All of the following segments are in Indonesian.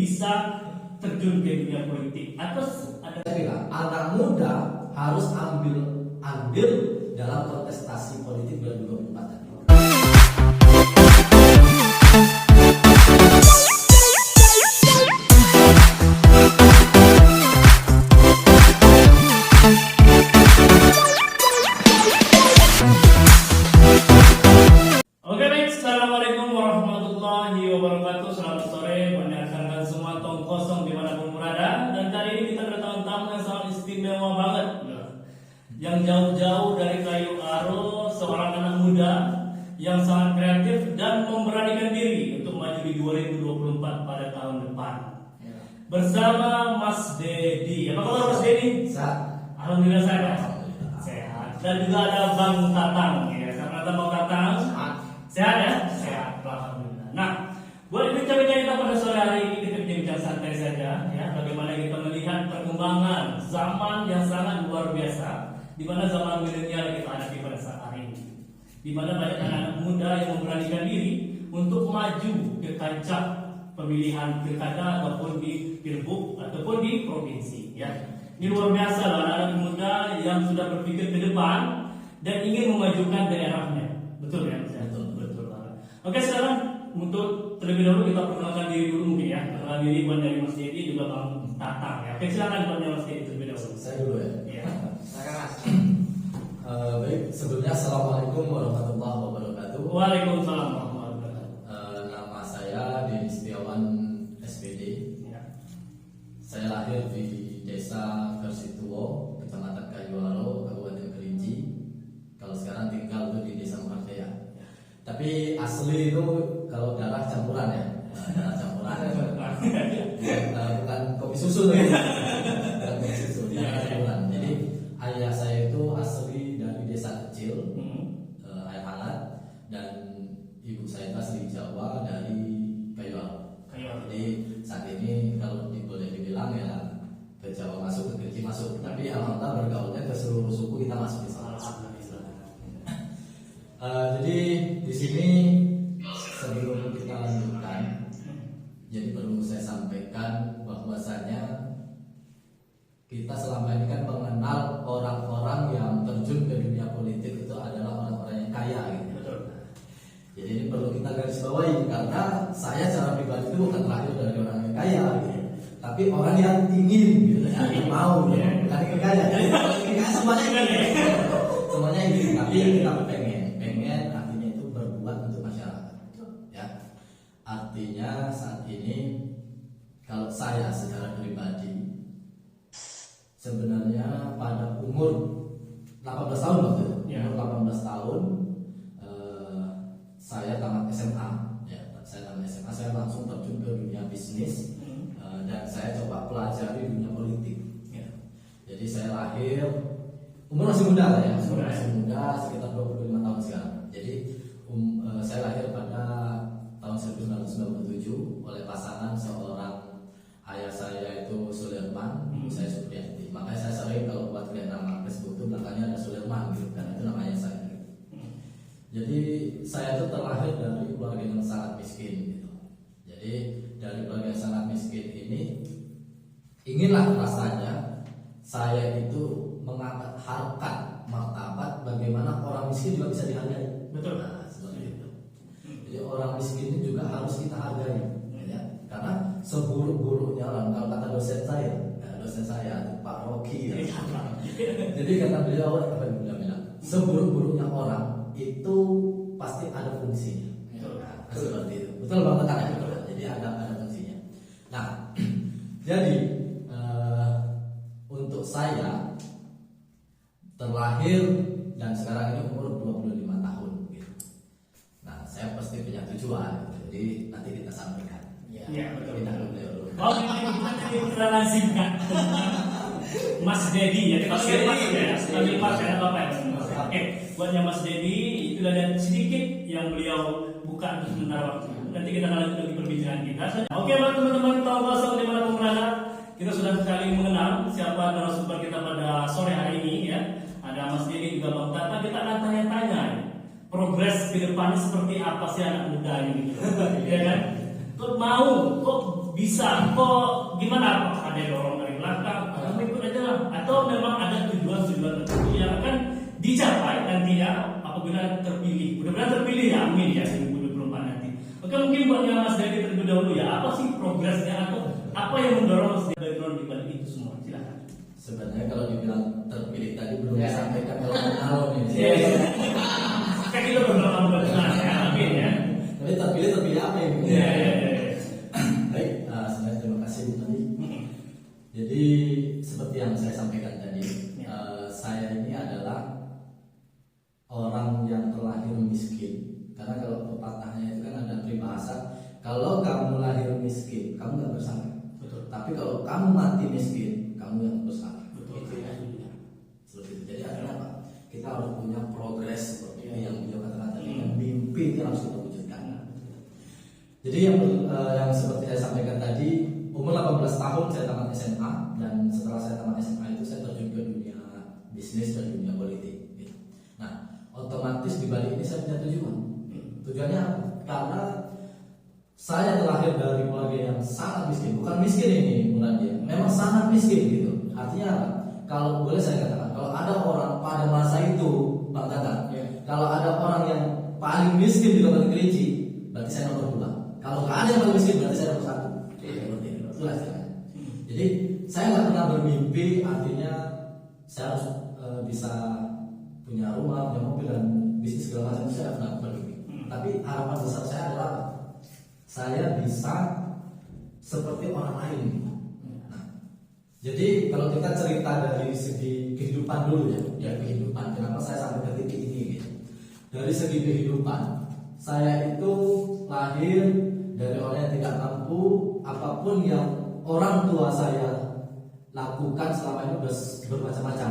bisa terjun ke dunia politik? Atau ada anak muda harus ambil dalam kontestasi politik 2024 tadi. Oke baik, assalamualaikum warahmatullahi wabarakatuh. Selamat sore, pendengar semua tong kosong dimanapun berada. Dan kali ini kita kedatangan tamu yang sangat istimewa banget, yang jauh-jauh dari Kayu Aro, seorang anak muda yang sangat kreatif dan memberanikan diri untuk maju di 2024 pada tahun depan. Bersama Mas Dedi. Apa kabar Mas Dedi? Sehat. Alhamdulillah sehat. Dan juga ada Bang Tatang. Ya, karena Bang Tatang sehat ya? Sehat. Alhamdulillah. Nah, buat bincang-bincang kita pada sore hari ini, kita bincang santai saja ya. Bagaimana kita melihat perkembangan zaman yang sangat luar biasa, di mana zaman milenial kita hadapi pada saat hari ini, di mana banyak anak muda yang memberanikan diri untuk maju ke kancah pemilihan pilkada ataupun di pilbuk ataupun di provinsi. Ya, ini luar biasa loh, anak-anak muda yang sudah berpikir ke depan dan ingin memajukan daerahnya. Betul ya? Betul banget. Oke, sekarang untuk terlebih dahulu kita perkenalkan diri dulu mungkin ya. Perkenalkan diri buat dari Mas Dedi juga Bang Tatang ya. Oke, silakan buat Mas Dedi terlebih dahulu. Saya dulu ya. Iya. Baik, sebelumnya assalamualaikum warahmatullahi wabarakatuh. Waalaikumsalam warahmatullahi wabarakatuh. Nama saya Dedi Setiawan SPD. Ya. Saya lahir di Desa Gersituo, Kecamatan Kayu Aro, Kabupaten Kerinci. Kalau sekarang tinggal tuh di Desa Marjaya. Tapi asli itu kalau darah campuran ya, darah campuran. Bukan kopi susu tuh. Bukan kopi susu, darah campuran. Jadi ayah saya itu asli dari desa kecil, air hangat, dan ibu saya itu asli Jawa dari Kayu Aro. Jadi saat ini kalau boleh dibilang ya ke Jawa masuk, ke Kerinci masuk. Tapi alhamdulillah bergaulnya ke seluruh suku kita masuk di sana. Jadi di sini sebelum kita lanjutkan, jadi perlu saya sampaikan bahwasanya kita selama ini kan mengenal orang-orang yang terjun ke dunia politik itu adalah orang-orang yang kaya gitu. Betul. Jadi ini perlu kita garis bawahi karena saya secara pribadi itu bukan lahir dari orang yang kaya gitu. Tapi orang yang ingin gitu, yang mau gitu. Bukan yang kaya. Jadi semuanya ingin. Semuanya ingin, tapi kita pengen artinya itu berbuat untuk masyarakat. Ya. Artinya saat ini kalau saya secara pribadi sebenarnya pada umur 18 tahun waktu itu, umur 18 tahun saya tamat SMA. Ya, saya tamat SMA, saya langsung terjun ke dunia bisnis dan saya coba pelajari dunia politik. Ya. Jadi saya lahir umur masih muda lah ya, masih muda sekitar 25 tahun sekarang. Jadi saya lahir pada tahun 1997 oleh pasangan seorang ayah saya itu Sulerman, ibu saya Supriyati. Makanya saya sering kalau buat lihat nama Facebook itu belakangnya ada Sulerman gitu, karena itu namanya saya. Jadi saya itu terlahir dari keluarga yang sangat miskin gitu. Jadi dari keluarga yang sangat miskin ini inginlah rasanya saya itu mengangkat harkat martabat bagaimana orang miskin juga bisa dihargai. Betul. Nah, seperti itu. Jadi orang miskin ini juga harus kita hargai, ya. Karena seburuk-buruknya orang, kalau kata dosen saya Pak Rocky, ya. Jadi kata beliau apa yang beliau bilang, seburuk-buruknya orang itu pasti ada fungsinya. Nah, seperti itu. Betul banget kan? Jadi ada fungsinya. Nah, jadi untuk saya terlahir dan sekarang ini umur 25 tahun gitu. Nah, saya pasti punya tujuan. Jadi nanti kita sampaikan. Iya, betul. Kita dulu. Oh, ini kenalan singkat. Mas Dedi ya, Mas Dedi ya. Kami Mas ya, apa ya? Oke, buatnya Mas Dedi itu ada sedikit yang beliau buka untuk sementara waktu. Nanti kita lanjut lagi perbincangan kita. Oke, teman-teman tahu kosong di mana pun berada. Kita sudah sekali mengenal siapa narasumber kita pada sore hari ini ya. Ada Mas Dedi juga Bang Tata. Kita akan tanya-tanya progres ke depannya seperti apa sih anak muda ini, ya kan? Kok bisa kok gimana? Ada yang dorong dari belakang, kamu ikut aja lah. Atau memang ada tujuan-tujuan tertentu yang akan dicapai nantinya apabila terpilih. Mudah-mudahan terpilih ya, amin ya 2024 nanti. Oke, mungkin buatnya Mas Dedi terlebih dahulu ya, apa sih progresnya atau apa yang mendorong Mas Dedi background di balik itu semua? Silakan. Sebenarnya kalau dibilang terpilih tadi belum disampaikan kalau ini. Kan kita berdoa benar ya, amin ya. Tapi terpilih apa ini? Iya. Baik, sebenarnya terima kasih Bu Tadi. Jadi seperti yang saya sampaikan tadi, saya ini adalah orang yang terlahir miskin. Karena kalau pepatahnya itu kan ada peribahasa, kalau kamu lahir miskin, kamu nggak bersalah. Betul. Tapi kalau kamu mati miskin, kamu yang bersalah. Betul. Itu ya. Seperti itu. Jadi artinya apa? Kita harus punya progres seperti yang beliau katakan tadi. Mimpi itu harus kita wujudkan. Jadi yang seperti saya sampaikan tadi, umur 18 tahun saya tamat SMA, dan setelah saya tamat SMA itu saya terjun ke dunia bisnis dan dunia politik. Gitu. Nah, otomatis di balik ini saya punya tujuan. Tujuannya apa? Karena saya terlahir dari keluarga yang sangat miskin, bukan miskin ini dia, memang sangat miskin gitu. Artinya apa? Kalau boleh saya katakan, kalau ada orang pada masa itu, Bang Tata, kalau ada orang yang paling miskin di Kabupaten Kerinci, berarti saya nomor 2. Kalau nggak ada yang paling miskin, berarti saya nomor 1. Itulah istilahnya. Jadi saya nggak pernah bermimpi, artinya saya harus bisa punya rumah, punya mobil dan bisnis segala macam. Saya nggak pernah bermimpi. Tapi harapan besar saya adalah apa? Saya bisa seperti orang lain. Nah, jadi kalau kita cerita dari segi kehidupan dulu ya kehidupan. Kenapa saya sampai ke titik ini? Gitu. Dari segi kehidupan, saya itu lahir dari orang yang tidak mampu. Apapun yang orang tua saya lakukan selama ini bermacam-macam.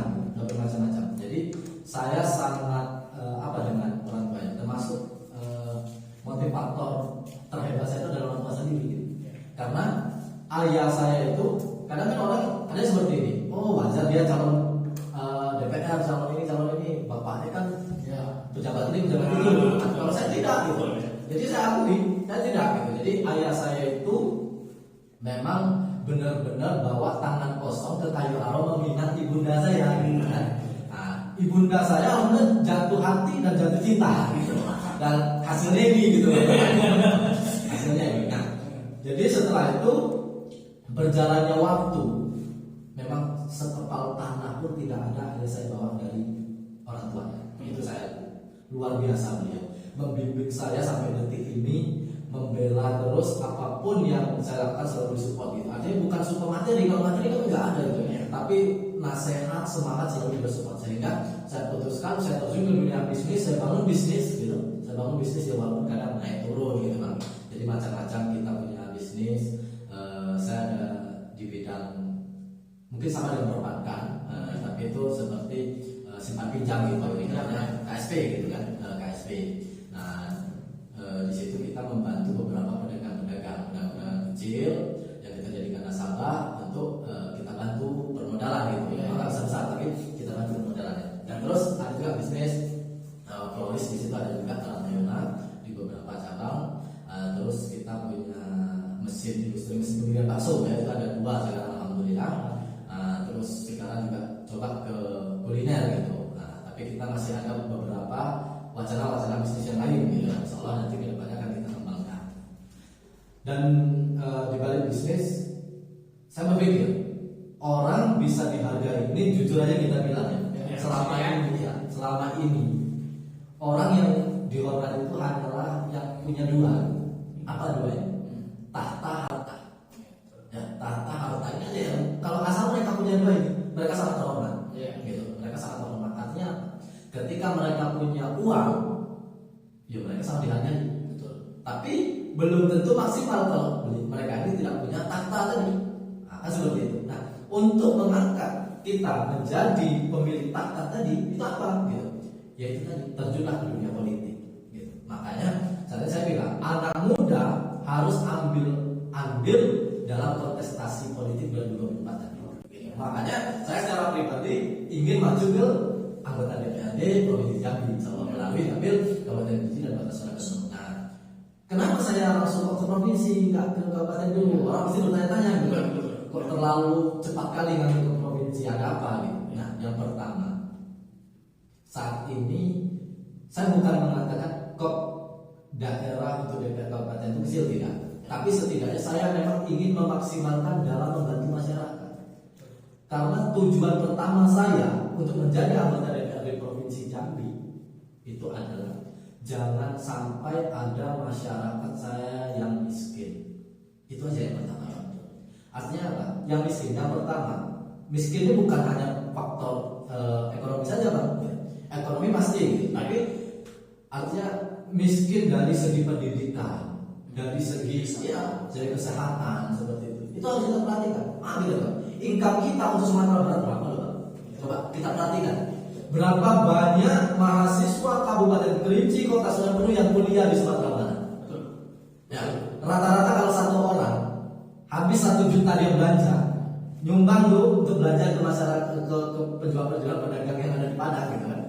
Jadi saya sangat dengan orang tua, termasuk motivator terhebat saya itu adalah orang tua sendiri gitu. Karena ayah saya itu kadang kan orang ada seperti ini, oh wajar dia calon DPR, calon ini, bapaknya kan ya pejabat ini. Kalau saya tidak gitu. Jadi saya akui saya tidak gitu. Jadi ayah saya itu memang benar-benar bawa tangan kosong ke kayu aro meminat ibunda saya gitu kan. Nah, ibunda saya alhamdulillah jatuh hati dan jatuh cinta gitu. Dan hasilnya ini gitu. Hasilnya ini. Nah, jadi setelah itu berjalannya waktu, memang sekepal tanah pun tidak ada yang saya bawa dari orang tua. Itu saya luar biasa beliau membimbing saya sampai detik ini, membela terus apapun yang saya lakukan selalu disupport gitu. Artinya bukan support materi, kalau materi kan nggak ada gitu ya. Tapi nasihat, semangat selalu disupport, sehingga saya putuskan saya terjun ke dunia bisnis, saya bangun bisnis gitu. Saya bangun bisnis ya walaupun kadang naik turun gitu kan. Jadi macam-macam kita punya bisnis. Saya ada di bidang mungkin sama dengan perbankan, tapi itu seperti simpan pinjam gitu, KSP gitu kan, KSP. Nah, di situ kita membantu beberapa pedagang kecil yang kita jadikan nasabah untuk kita bantu permodalan gitu. Nggak besar-besar tapi kita bantu permodalannya. Dan terus ada juga bisnis florist, di situ ada juga Talayona di beberapa cabang. Terus kita punya mesin pemilihan bakso ya, itu ada 2 sekarang alhamdulillah. Terus sekarang juga coba ke kuliner gitu. Tapi kita masih ada beberapa wacana bisnis yang lain gitu. Insya Allah nanti kedepannya akan kita kembangkan. Dan di balik bisnis, saya berpikir orang bisa dihargai ini jujur aja kita bilang ya. Selama ini orang yang dihormati itu hanyalah yang punya 2. Apa 2-nya? Tahta, harta. Ya, tahta, harta ini aja ya. Kalau asal mereka punya 2 ini, mereka sangat terhormat. Gitu. Mereka sangat terhormat. Artinya ketika mereka punya uang, ya mereka sangat dihargai. Betul. Tapi belum tentu maksimal kalau mereka ini tidak punya tahta tadi. Nah, seperti itu. Nah, untuk mengangkat kita menjadi pemilik tahta tadi itu apa? Gitu. Ya itu tadi, terjunlah ke dunia politik. Gitu. Makanya saya bilang anak muda harus ambil dalam kontestasi politik 2024 tadi. Gitu. Makanya saya secara pribadi ingin maju ke anggota DPRD Provinsi Jambi, sama melalui ambil Kabupaten Kerinci dan Batas Selatan. Nah, kenapa saya langsung ke provinsi, nggak ke kabupaten dulu? Orang pasti bertanya-tanya terlalu cepat kali ngambil ke provinsi, ada apa gitu. Nah, yang pertama, saat ini saya bukan mengatakan kok daerah untuk DPR kabupaten itu kecil, tidak. Tapi setidaknya saya memang ingin memaksimalkan dalam membantu masyarakat. Karena tujuan pertama saya untuk menjadi anggota DPRD Provinsi Jambi itu adalah jangan sampai ada masyarakat saya yang miskin. Itu aja yang pertama. Artinya apa? Yang miskin yang pertama, miskin ini bukan hanya faktor ekonomi saja, Bang. Ekonomi pasti, tapi artinya miskin dari segi pendidikan, dari segi dari kesehatan seperti itu. Itu harus kita perhatikan. Gitu, Bang. Income kita untuk Sumatera Barat berapa, Bang? Coba kita perhatikan. Berapa banyak mahasiswa Kabupaten Kerinci, Kota Sungai Penuh yang kuliah di Sumatera Barat? Ya, rata-rata kalau satu orang habis 1 juta dia belanja, nyumbang dulu untuk belanja ke masyarakat, ke penjual-penjual pedagang yang ada di Padang gitu kan.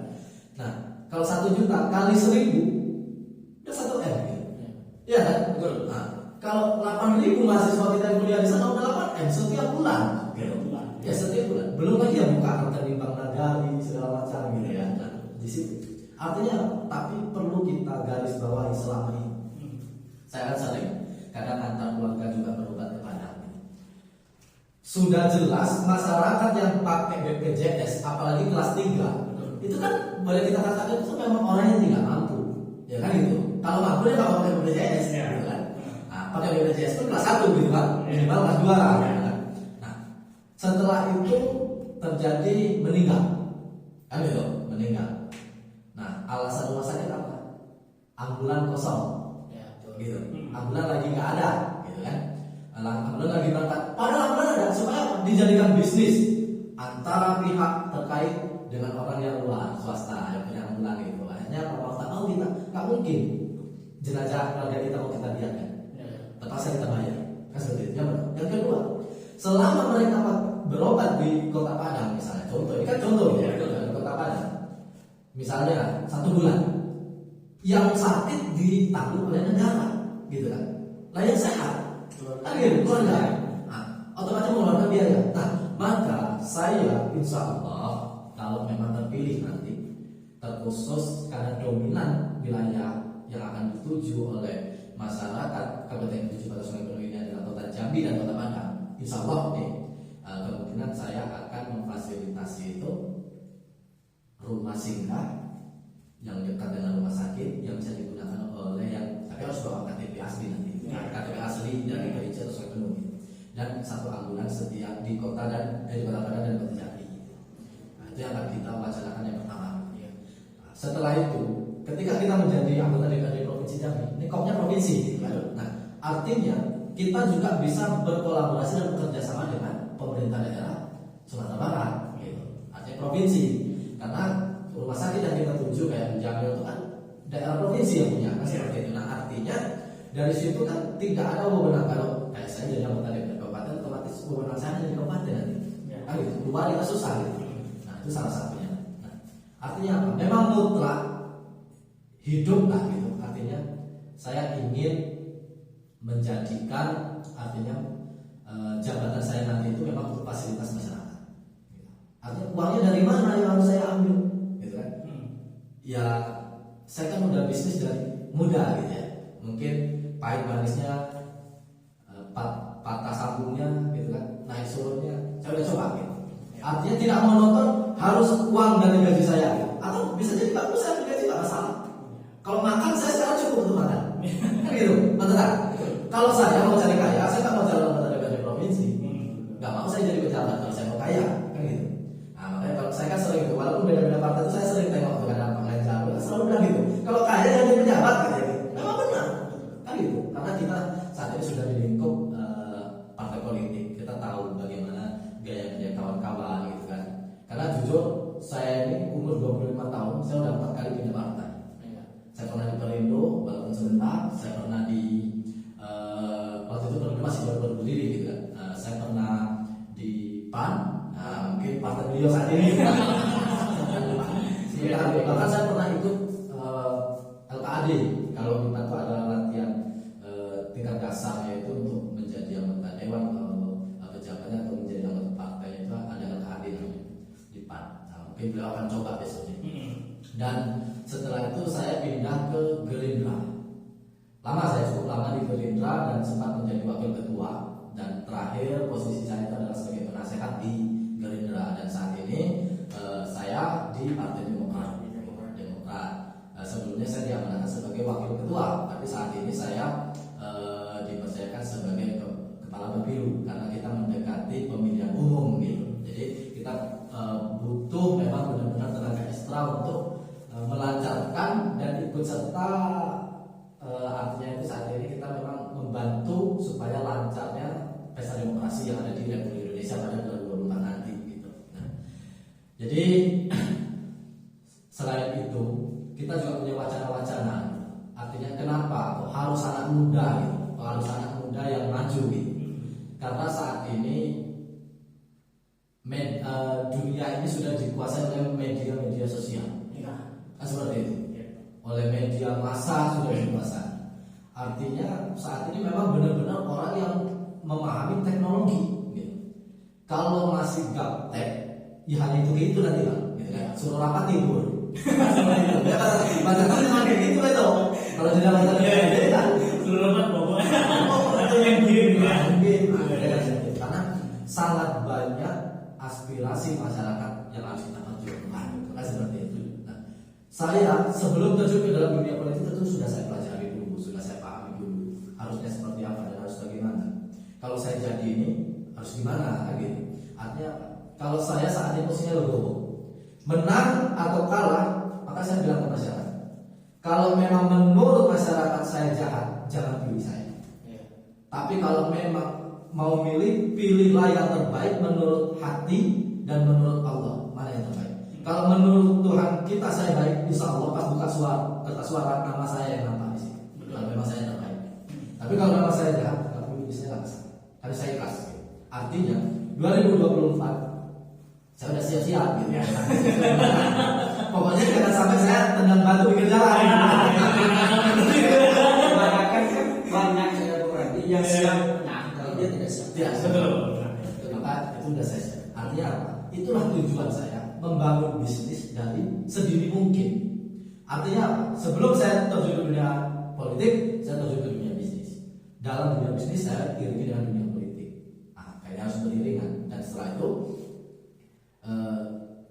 Nah, kalau 1 juta kali 1000 udah 1 M gitu. Iya kan? Betul. Nah, kalau 8.000 mahasiswa kita yang kuliah di sana udah 8 M setiap bulan. Gitu. Ya setiap bulan. Belum lagi yang buka rekening Bank Nagari segala macam gitu ya. Nah, di situ. Artinya, tapi perlu kita garis bawahi selama ini. Saya kan sering kadang antar keluarga juga berobat ke Padang. Sudah jelas masyarakat yang pakai BPJS, apalagi kelas 3, itu kan boleh kita katakan itu memang orang yang tidak mampu, ya kan gitu. Kalau mampu dia nggak pakai BPJS, gitu kan. Nah, pakai BPJS itu kelas 1 gitu kan, minimal kelas 2 gitu kan. Nah, setelah itu terjadi meninggal, kan gitu, meninggal. Nah, alasan rumah sakit apa? Ambulan kosong. Gitu. Ambulan lagi nggak ada, gitu kan? Ambulan lagi berangkat. Padahal ambulan ada supaya dijadikan bisnis antara pihak terkait dengan orang yang luar swasta yang punya ambulan gitu. Akhirnya Pak Ustaz, oh kita nggak mungkin jenazah keluarga kita mau kita biarkan, terpaksa kita bayar. Kan seperti itu. Yang kedua, selama mereka berobat di Kota Padang misalnya, contoh ini kan contoh ya, di Kota Padang, misalnya 1 bulan. Yang sakit ditanggung oleh negara, gitu kan? Lah yang sehat, kan gitu, keluarga. Nah, otomatis mengeluarkan biaya. Nah, maka saya insya Allah kalau memang terpilih nanti, terkhusus karena dominan wilayah yang akan dituju oleh masyarakat Kabupaten Tujuh Kota Sungai Penuh ini adalah Kota Jambi dan Kota Padang. Insya Allah nih, kemungkinan saya akan memfasilitasi itu rumah singgah yang dekat dengan rumah sakit yang bisa digunakan oleh yang, tapi harus bawa KTP asli nanti, KTP asli dari Kerinci atau Sungai Penuh, dan 1 ambulan setiap di kota dan di Kota Padang dan Kota Jambi. Nah, itu yang akan kita wacanakan yang pertama. Nah, setelah itu, ketika kita menjadi anggota DPRD Provinsi Jambi, ini kopnya provinsi. Nah, artinya kita juga bisa berkolaborasi dan bekerja sama dengan pemerintah daerah Sumatera Barat, gitu. Artinya provinsi, karena rumah sakit yang kita tuju kayak Jambi itu kan daerah provinsi yang punya, kan seperti itu. Nah, artinya dari situ kan tidak ada wewenang. Kalau kayak saya jadi anggota DPR kabupaten, otomatis wewenang saya jadi kabupaten nanti. Kan gitu, keluar kita susah gitu. Nah, itu salah satunya. Nah, artinya apa? Memang mutlak hidup lah gitu. Artinya saya ingin menjadikan artinya jabatan saya nanti itu memang untuk fasilitas masyarakat. Artinya uangnya dari mana yang harus saya ambil? Ya, saya kan udah bisnis dari muda gitu ya. Mungkin pahit manisnya, patah sambungnya gitu kan, naik turunnya, saya udah coba gitu. Artinya tidak monoton harus uang dari gaji saya gitu. Atau bisa jadi bagus saya gaji nggak masalah. Kalau makan saya sekarang cukup untuk makan, kan gitu, betul tak? Kalau saya mau cari kaya, saya nggak mau jalan anggota DPRD provinsi, nggak mau saya jadi pejabat kalau saya mau kaya, kan gitu. Nah, makanya kalau saya kan sering itu, walaupun beda-beda partai itu saya sering tengok tuh kadang selalu bilang gitu, kalau kaya jadi pejabat gitu ya, memang benar kan gitu, karena kita saat ini sudah di lingkup partai politik, kita tahu bagaimana gaya kawan-kawan gitu kan. Karena jujur saya ini umur 25 tahun, saya udah 4 kali pindah partai. Saya pernah di Perindo walaupun sebentar, saya pernah di waktu itu Perindo masih baru berdiri gitu kan. Saya pernah di PAN, mungkin partai beliau saat ini. Bahkan saya pernah ikut LKAD, kalau di mana ada latihan tingkat dasar, yaitu untuk menjadi anggota dewan atau pejabatnya atau menjadi beliau akan coba besoknya. Dan setelah itu saya pindah ke Gerindra. Saya cukup lama di Gerindra dan sempat menjadi wakil ketua, dan terakhir posisi saya itu adalah sebagai penasehat di Gerindra, dan saat ini saya di Partai Demokrat. Sebelumnya saya diamanahkan sebagai wakil ketua, tapi saat ini saya dipercayakan sebagai kepala pemilu karena kita mendekati pemilihan umum gitu. Jadi kita butuh memang benar-benar tenaga ekstra untuk melancarkan dan ikut serta, artinya itu saat ini kita memang membantu supaya lancarnya pesta demokrasi yang ada di Republik Indonesia pada 2024 nanti gitu. Nah, jadi selain itu kita juga punya wacana-wacana. Artinya kenapa kok harus anak muda gitu? Kok harus anak muda yang maju gitu? Karena saat ini dunia ini sudah dikuasai oleh media-media sosial. Kan seperti itu. Oleh media massa sudah dikuasai. Artinya saat ini memang benar-benar orang yang memahami teknologi gitu. Kalau masih gaptek, ya hanya itu nanti kan, gitu kan. Suruh rapat tidur. Seperti itu. Ya kan baca tulis kayak gitu itu. Kalau sudah baca tulis kan suruh rapat pokoknya. Atau yang game ya. Karena sangat banyak aspirasi masyarakat yang harus kita perjuangkan. Kan seperti itu. Nah, saya sebelum terjun ke dalam dunia politik tentu sudah saya pelajari dulu, sudah saya pahami dulu harusnya seperti apa dan harus bagaimana. Kalau saya jadi ini harus gimana gitu. Artinya kalau saya saat ini posisinya logo, menang atau kalah, maka saya bilang ke masyarakat, kalau memang menurut masyarakat saya jahat, jangan pilih saya. Tapi kalau memang mau milih, pilihlah yang terbaik menurut hati dan menurut Allah. Mana yang terbaik? Kalau menurut Tuhan kita saya baik, insya Allah pas buka kertas suara nama saya yang nampak di sini. Kalau memang saya terbaik. Tapi kalau memang saya jahat, kalau pilih saya nggak bisa. Harus saya ikhlas. Artinya 2024 saya udah siap-siap gitu ya. Pokoknya jangan sampai saya tendang batu di jalan. Banyak saya berarti yang siap, nah kalau dia tidak siap. Ya, betul. Maka itu udah saya siap. Artinya apa? Itulah tujuan saya, membangun bisnis dari sedini mungkin. Artinya apa? Sebelum saya terjun ke dunia politik, saya terjun ke dunia bisnis. Dalam dunia bisnis saya iringi dengan dunia politik. Nah, kayaknya harus beriringan. Dan setelah itu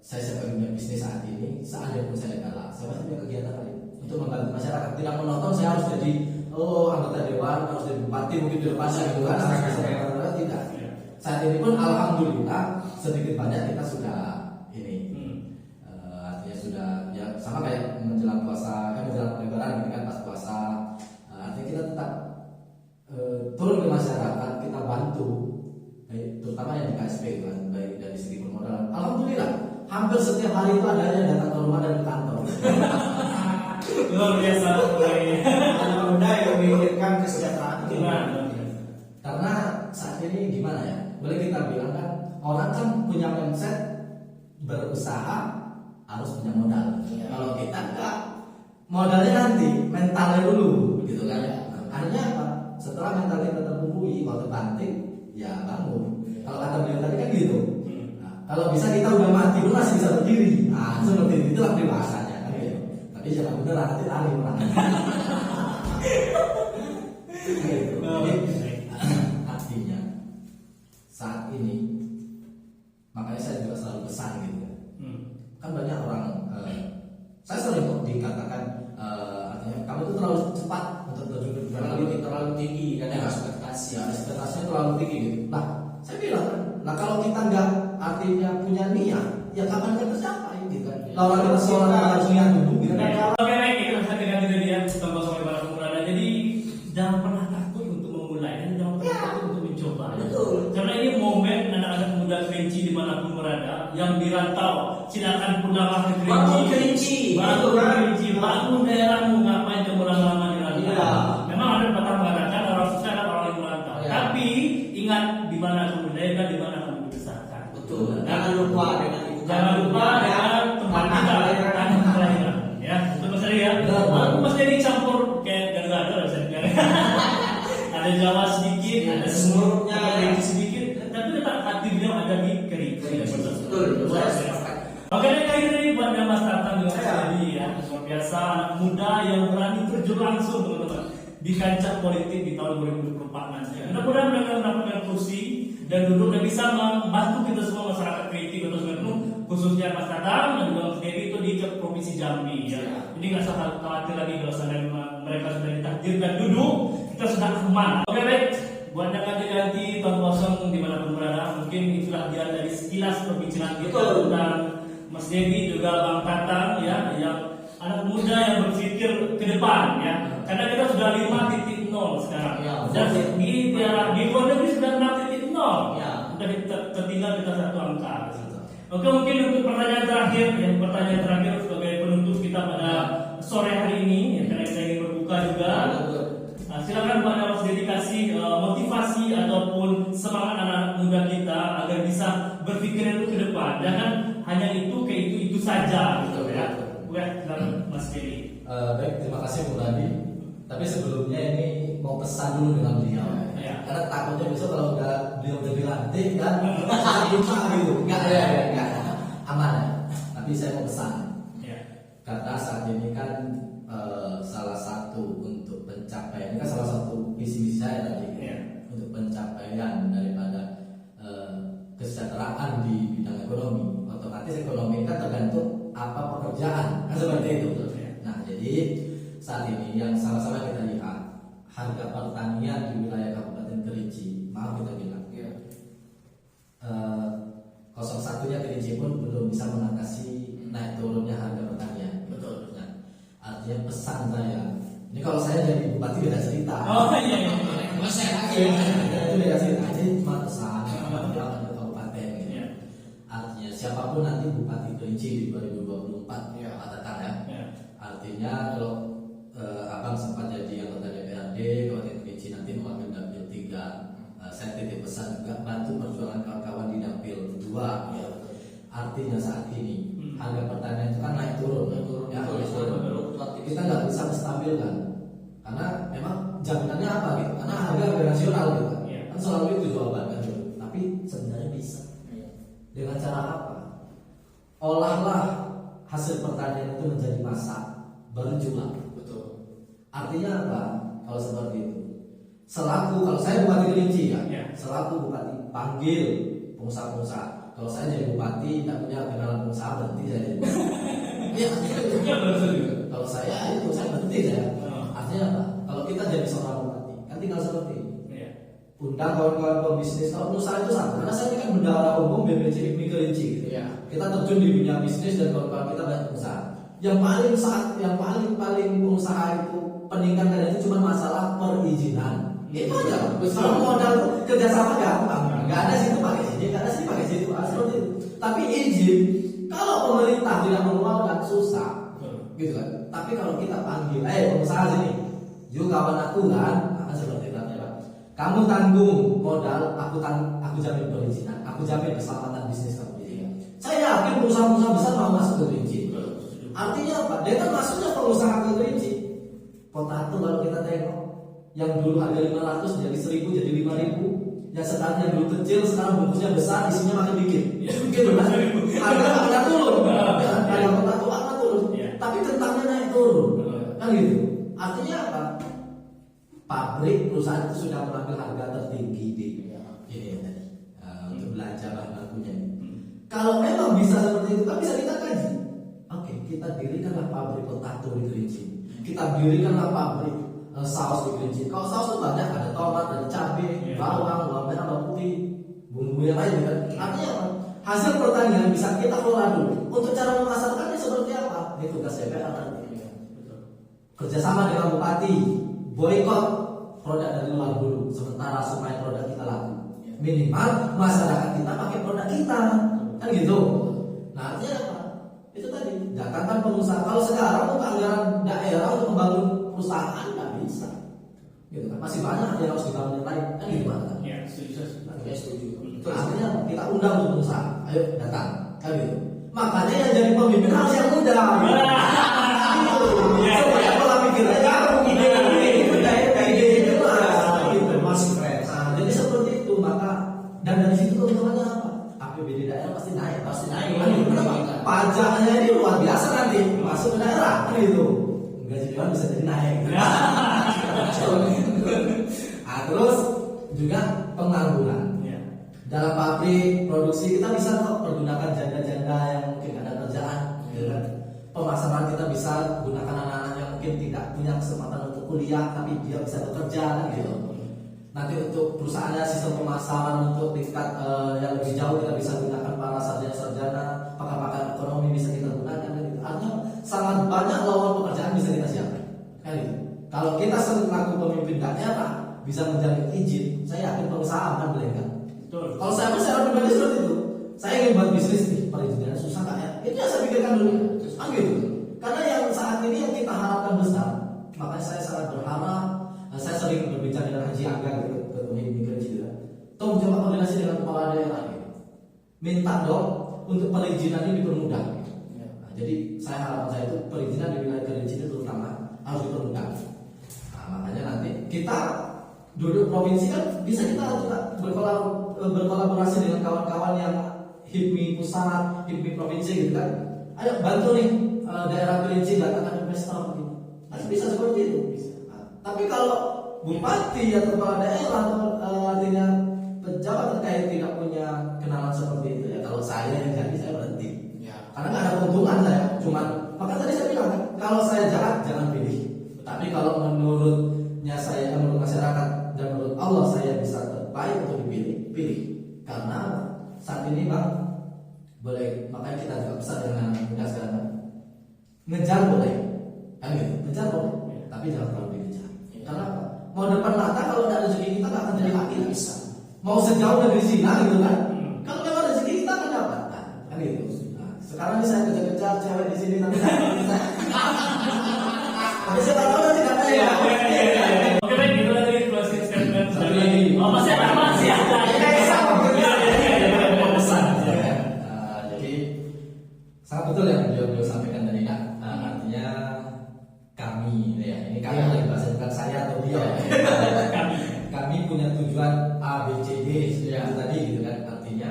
saya siap dunia bisnis saat ini. Seandainya pun saya kalah, saya pasti punya kegiatan lain untuk membantu masyarakat. Tidak menonton saya harus jadi anggota dewan, harus jadi bupati mungkin di depan saya gitu kan. Tidak. Saat ini pun alhamdulillah sedikit banyak kita sudah ini artinya sudah ya sama kayak menjelang puasa, menjelang lebaran gitu kan, pas puasa. Artinya kita tetap turun ke masyarakat, kita bantu, terutama yang di KSP kan, baik dari segi permodalan. Alhamdulillah hampir setiap hari itu ada yang datang ke rumah dan ke kantor. Luar biasa. Anak muda yang memikirkan kesejahteraan itu. Karena saat ini gimana ya? Boleh kita bilang kan, orang kan punya mindset berusaha harus punya modal. Kalau kita enggak, modalnya nanti, mentalnya dulu, gitu kan? Akhirnya apa? Setelah mental kita terbumbui, waktu banting, ya bangun. Kalau kata beliau tadi kan gitu. Nah, kalau bisa kita udah mati, lu masih bisa berdiri. Nah, seperti itu, itulah dewasanya. Kan, gitu. Tapi jangan beneran nanti lari orang. Gitu. Jadi, artinya saat ini, makanya saya juga selalu pesan gitu. Kan banyak orang, saya sering kok dikatakan, artinya kamu itu terlalu cepat untuk terjun ke dunia, terlalu tinggi kan ya, ekspektasinya terlalu tinggi gitu. Nah, saya bilang, nah kalau kita nggak artinya punya niat, ya kapan kita tercapai gitu kan? Lawan kita seorang niat dulu gitu kan? Oke, baik, kita lanjut dengan kejadian tentang para pemuda. Jadi jangan pernah takut untuk memulai dan jangan pernah takut untuk mencoba. Betul. Karena ini momen anak-anak muda Kerinci dimanapun berada yang dirantau, silakan pulanglah ke Kerinci. Bangun Kerinci. Bangun Kerinci. Bangun daerahmu, ngapain kamu lama-lama dirantau? Iya. Memang ada pepatah mengatakan orang susah adalah orang yang merantau. Iya. Tapi ingat di mana kamu dilahirkan, di mana kamu dibesarkan. Betul. Jangan lupa dengan itu. Jangan lupa dengan tempat kita kelahiran. Ya, itu Mas Eri ya. Aku Mas Eri campur kayak gado-gado bisa dibilang. Ada Jawa sedikit, ada Semurutnya. ada Kerinci sedikit, tapi tetap hati beliau ada di Kerinci. Betul. Saya sepakat. Oke, kayak gini buat Mas Tatang dengan Jadi ya, luar biasa anak muda yang berani terjun langsung teman-teman di kancah politik di tahun 2024 nanti. Mudah-mudahan mereka mendapatkan kursi dan duduk dan bisa membantu kita semua masyarakat kritik atau sebenarnya khususnya Mas Tatang dan juga Mas Dewi itu di provinsi Jambi ya. Ini nggak usah khawatir lagi kalau mereka sudah ditakdirkan duduk, kita sudah aman. Oke baik. Buat yang ganti-ganti tahun kosong dimanapun berada, mungkin itulah dia dari sekilas perbincangan kita tentang Mas Dewi juga Bang Tatang ya, yang anak muda yang berpikir ke depan ya. Karena kita sudah 5.0 sekarang. Ya, Dan di luar negeri sudah 6.0. Ya. Sudah tertinggal kita satu angka. Oke, mungkin untuk pertanyaan terakhir ya, pertanyaan terakhir sebagai penutup kita pada sore hari ini ya, karena kita ingin berbuka juga. Silakan Pak Mas dedikasi motivasi ataupun semangat anak muda kita agar bisa berpikir itu ke depan. Jangan hanya itu ke itu saja gitu ya. Bukan Mas Dewi. Baik, terima kasih Bu Radi. Tapi sebelumnya ini mau pesan dulu dengan beliau. Ya. Karena takutnya besok kalau beliau udah dilantik kan, lupa gitu. Enggak. Aman ya. Tapi saya mau pesan. Ya. Karena saat ini kan salah satu untuk pencapaian, ini kan salah satu visi misi saya tadi Ya. untuk pencapaian daripada kesejahteraan di bidang ekonomi. Otomatis ekonomi kan tergantung apa pekerjaan kan seperti itu. Ya. Nah jadi saat ini yang sama-sama kita lihat harga pertanian di wilayah Kabupaten Kerinci, maaf kita bilang 01-nya Kerinci pun belum bisa mengatasi naik turunnya harga pertanian. Betul. Nah, artinya pesan saya, ini kalau saya jadi bupati beda cerita. Oh iya. Itu beda cerita. Ini cuma pesan ke kabupaten. Gitu. Ya. Artinya siapapun nanti bupati Kerinci di 2024 Ya. Pak Tatang ya. Ya. Artinya kalau abang sempat jadi anggota DPRD Kabupaten Kerinci nanti mengambil dapil 3, saya titip pesan juga bantu perjuangan kawan-kawan di dapil 2 ya. Artinya saat ini harga pertanian itu kan naik turun ya, kita nggak bisa menstabilkan karena memang jaminannya apa gitu, karena harga nasional gitu kan selalu itu jawabannya gitu. Tapi sebenarnya bisa dengan cara apa? Olahlah hasil pertanian itu menjadi masak baru jual. Artinya apa? Kalau seperti itu, selaku kalau saya bupati Kerinci ya, selaku bupati panggil pengusaha-pengusaha. Kalau saya jadi bupati tidak punya kenalan pengusaha, berhenti saya jadi bupati. Iya, kalau saya itu saya berhenti ya. Artinya apa? Kalau kita jadi seorang bupati, kan tinggal seperti ini. Undang kawan-kawan pembisnis, kalau pengusaha itu sama. Karena saya ini kan bendahara umum BPC IPMI Kerinci gitu. Kita terjun di dunia bisnis dan kawan-kawan kita banyak pengusaha. Yang paling pengusaha itu peningkatan itu cuma masalah perizinan. Itu aja. Kalau modal tuh kerjasama gampang. Nggak ada situ pakai sini, nggak ada sini pakai situ. Seperti itu. Tapi izin, kalau pemerintah tidak mengeluarkan susah, gitu kan. Tapi kalau kita panggil, pengusaha sini, yuk kawan aku kan, akan seperti itu. Kamu tanggung modal, aku jamin perizinan, aku jamin keselamatan bisnis kamu. Saya yakin pengusaha-pengusaha besar mau masuk ke Kerinci. Artinya apa? Dengan masuknya pengusaha ke Kerinci, potato kalau kita tengok, yang dulu harga 500 jadi 1000 jadi 5000, yang sekarang dulu kecil sekarang bungkusnya besar, isinya makin dikit. Gitu kan? Harga turun, harga potato akan turun, tapi kentangnya naik turun, kan gitu. Artinya apa? Pabrik perusahaan itu sudah mengambil harga tertinggi di ini tadi untuk belanja bahan bakunya. Kalau memang bisa seperti itu, kan bisa kita kaji. Oke, kita dirikanlah pabrik potato di Kerinci. Kita dirikanlah pabrik saus di Kerinci. Kalau saus itu banyak, ada tomat, ada cabai, bawang merah, bawang putih, bumbu yang lain kan. Artinya apa? Hasil pertanian bisa kita kelola dulu. Untuk cara memasarkannya seperti apa? Ini tugas DPR nanti. Kerjasama dengan bupati, boikot produk dari luar dulu, sementara supaya produk kita laku. Minimal masyarakat kita pakai produk kita, kan gitu. Nah artinya apa? Itu tadi datangkan pengusaha. Kalau sekarang untuk anggaran daerah untuk membangun perusahaan nggak bisa, gitu kan? Masih banyak yang harus dibangun yang lain, kan gitu kan? Ya, setuju. Artinya kita undang untuk pengusaha, ayo datang, kan gitu. Makanya yang jadi pemimpin harus yang muda. Supaya pola pikirnya jauh, ide masih fresh. Jadi seperti itu, maka dan dari situ keuntungannya apa? APBD daerah pasti naik. Berapa? pajaknya ini luar biasa nanti masuk ke daerah kan itu. Gaji dewan bisa jadi naik. Nah, terus juga pengangguran. Ya. Dalam pabrik produksi kita bisa kok pergunakan janda-janda yang mungkin ada kerjaan, gitu kan. Pemasaran kita bisa gunakan anak-anak yang mungkin tidak punya kesempatan untuk kuliah tapi dia bisa bekerja kan gitu. Nanti untuk perusahaannya sistem pemasaran untuk tingkat yang lebih jauh kita bisa gunakan para sarjana-sarjana, pakar-pakar ekonomi bisa kita gunakan gitu. Artinya sangat banyak lowongan pekerjaan bisa kita siapkan. Kan gitu. Kalau kita selaku pemimpin daerah bisa menjamin izin, saya yakin pengusaha akan belikan. Betul. Kalau saya secara pribadi seperti itu, saya ingin buat bisnis nih, perizinannya susah nggak ya? Itu yang saya pikirkan dulu. Kan gitu. Karena yang saat ini yang kita harapkan besar, makanya saya sangat berharap. Saya sering berbicara dengan Haji Angga gitu, ketua imigrasi juga. Tolong coba koordinasi dengan kepala daerah gitu. Minta dong untuk perizinan ini dipermudah. Ya. Nah, jadi harapan saya itu perizinan di wilayah Kerinci itu terutama harus dipermudah. Nah, makanya nanti kita duduk provinsi kan bisa kita juga berkolaborasi dengan kawan-kawan yang HIPMI pusat, HIPMI provinsi gitu kan. Ayo bantu nih daerah Kerinci datangkan investor gitu. Nah, bisa seperti itu. Tapi kalau bupati atau kepala daerah atau artinya pejabat terkait tidak punya kenalan seperti itu ya, kalau saya yang jadi saya berhenti. Ya. Karena nggak ada keuntungan saya. Cuman maka tadi saya bilang kan, kalau saya jahat jangan pilih. Tapi kalau menurutnya saya, menurut masyarakat dan menurut Allah saya bisa terbaik untuk dipilih, pilih. Karena saat ini bang boleh, makanya kita juga pesan dengan mudah sekarang. Ngejar boleh, kan gitu. Ngejar boleh, tapi jangan terlalu dikejar. Karena apa? Mau depan mata kalau ada rezeki kita nggak akan jadi hati, nggak bisa. Mau sejauh negeri Cina gitu kan? Kalau memang rezeki kita akan dapat, kan gitu. Nah, sekarang ini saya kejar-kejar cewek di sini tapi tapi saya tahu nanti katanya ya. Oke baik, itu tadi closing statement Satu dari. lagi. Oh masih ada. Jadi sangat betul yang beliau sampaikan tadi nak. Artinya kami, ya ini kami lagi bahasa bukan saya atau dia. Kami punya tujuan A, B, C, D itu tadi gitu kan. Artinya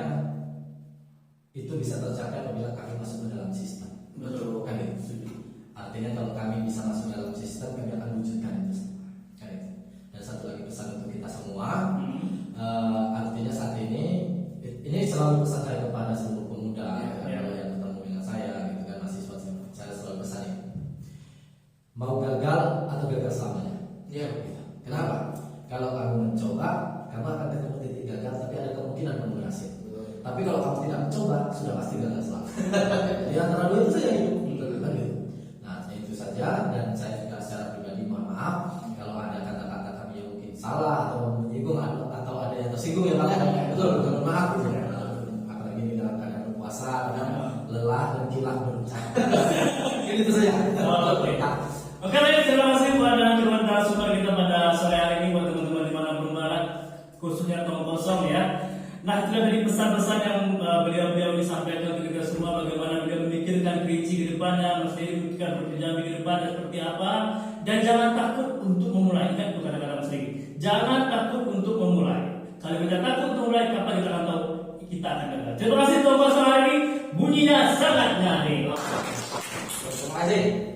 itu bisa tercapai apabila kami masuk ke dalam sistem. Betul. Kan itu. Artinya kalau kami bisa masuk dalam sistem, kami akan wujudkan itu semua. Kan itu. Dan satu lagi pesan untuk kita semua. Artinya saat ini selalu pesan saya kepada seluruh pemuda yang bertemu dengan saya gitu kan, mahasiswa, saya selalu pesan ini. Mau gagal atau gagal selamanya? Iya. Kenapa? Kalau kamu mencoba, kamu akan ketemu titik gagal, tapi ada kemungkinan kamu berhasil. Tapi kalau kamu tidak mencoba, sudah pasti gagal selamanya. Di antara dua itu saja hidup. Kan gitu. Nah, itu saja. Dan saya juga secara pribadi mohon maaf kalau ada kata-kata kami yang mungkin salah atau menyinggung atau ada yang tersinggung ya Pak. Betul, maaf gitu ya. Apalagi di dalam keadaan puasa, lelah dan kilah berucap. Ini itu saja. Oke. Oke baik, terima kasih kepada kedua narasumber kita pada sore hari ini, buat teman-teman dimanapun berada, khususnya Tong Kosong ya. Nah, itu dari pesan-pesan yang beliau-beliau disampaikan untuk kita semua, bagaimana beliau memikirkan Kerinci ke depannya, mesti memikirkan perjalanan ke depannya seperti apa, dan jangan takut untuk memulai. Ingat itu kata-kata Mas Riki, jangan takut untuk memulai. Kalau kita takut untuk memulai, kapan kita akan tahu kita akan gagal. Terima kasih Tong Kosong hari ini, bunyinya sangat nyaring. Terima kasih.